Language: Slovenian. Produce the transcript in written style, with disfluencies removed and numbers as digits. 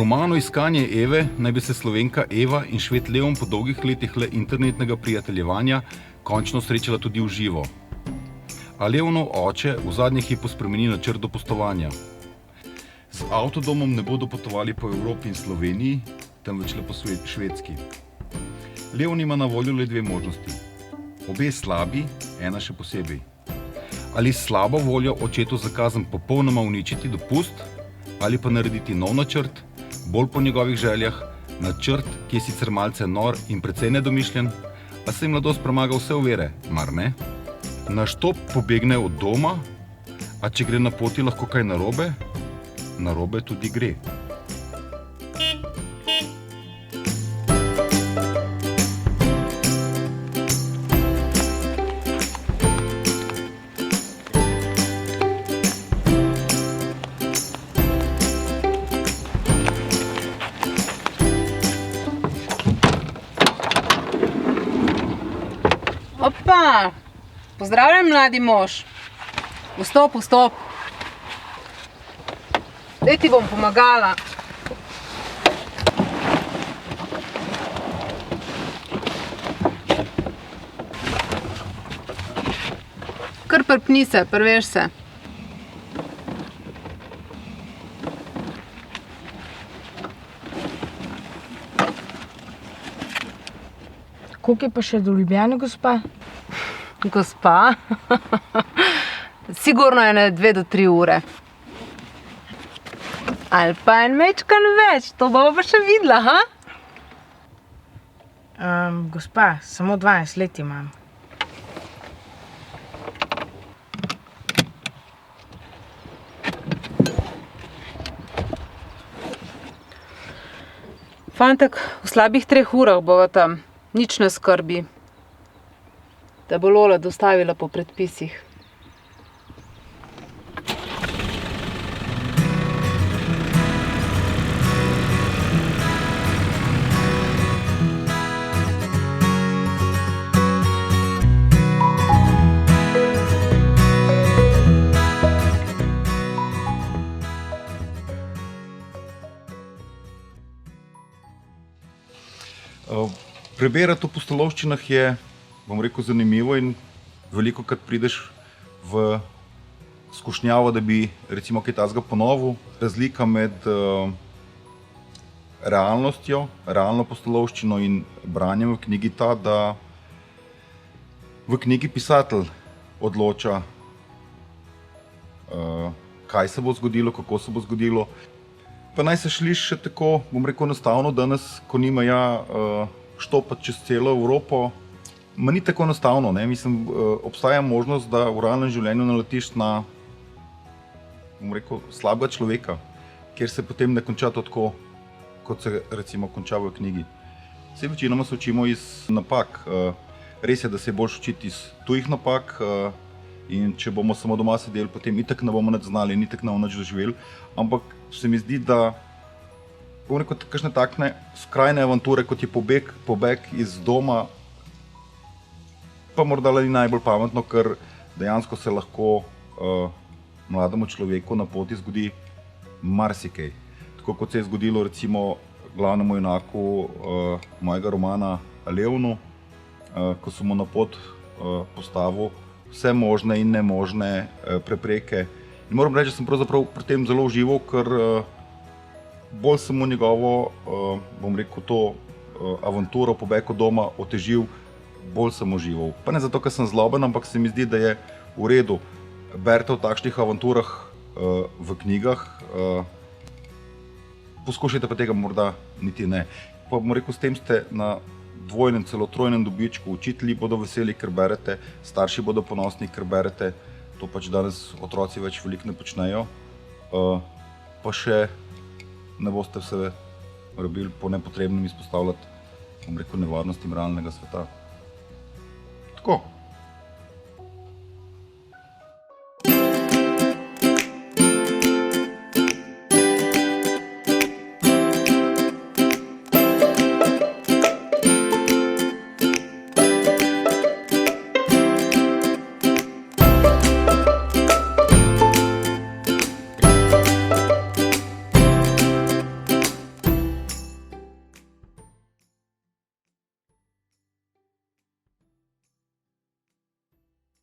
romanu Iskanje Eve naj bi se Slovenka Eva in Šved Leon po dolgih letih le internetnega prijateljevanja končno srečala tudi v živo. A Leonov oče v zadnjih hipu spremeni načrt dopustovanja. Z avtodomom ne bodo potovali po Evropi in Sloveniji, temveč le po Švedski. Leon ima na voljo le dve možnosti. Obe slabi, ena še posebej. Ali s slabo voljo očetu zakazem popolnoma uničiti dopust, ali pa narediti nov načrt, bolj po njegovih željah, načrt, ki je sicer malce nor in precej nedomišljen, a se jim mladost premaga vse ovire, mar ne? Na štop pobegne od doma, a če gre na poti lahko kaj narobe, narobe tudi gre. Opa! Pozdravljam, mladi mož. Vstop, vstop. Zdaj ti bom pomagala. Kar prpni se, prvež se. Koliko je pa še do Ljubljane, gospa? Gospa? Sigurno je 2 do 3 ure. Ali pa en mečkan več, to bomo pa še videla, ha? Gospa, samo 12 let imam. Fantek, v slabih 3 urah bova tam. Nič ne skrbi. Te bo Lola dostavila po predpisih. Preberati v pustolovščinah je, bom rekel, zanimivo in veliko krat prideš v skušnjavo, da bi recimo kaj takega ponovil. Razlika med realnostjo, realno pustolovščino in branjem v knjigi ta, da v knjigi pisatelj odloča, kaj se bo zgodilo, kako se bo zgodilo. Pa naj se šliš še tako, bom rekel, enostavno danes, ko ni meja štopati čez celo Evropo, ma ni tako enostavno, ne? Mislim, obstaja možnost, da v realnem življenju naletiš na, bom rekel, slabega človeka, kjer se potem ne konča to tako, kot se recimo konča v knjigi. Vse večinoma se učimo iz napak. Res je, da se je boljše učiti iz tujih napak in če bomo samo doma sedeli, potem itak ne bomo nič znali in itak ne bomo nič doživeli, ampak se mi zdi, da bom rekel, kakšne takšne skrajne avanture, kot je pobeg iz doma, pa morda ni najbolj pametno, ker dejansko se lahko mlademu človeku na poti zgodi marsikaj. Tako kot se je zgodilo recimo glavnemu junaku mojega romana Leonu, ko so mu na pot postavil vse možne in nemožne prepreke. In moram reči, da sem pravzaprav pri tem zelo užival, ker bolj sem mu njegovo, bom rekel, to avanturo, pobeg od doma otežil, bolj sem užival. Pa ne zato, ker sem zloben, ampak se mi zdi, da je v redu. Berite o takšnih avanturah v knjigah, poskušajte pa tega morda niti ne. Pa bom rekel, s tem ste na dvojnem, celo trojnem dobičku. Učitelji bodo veseli, ker berete, starši bodo ponosni, ker berete. To pač danes otroci več veliko ne počnejo. Pa še ne boste se rabili po nepotrebnem izpostavljati, bom rekel, nevarnostim realnega sveta. Tako.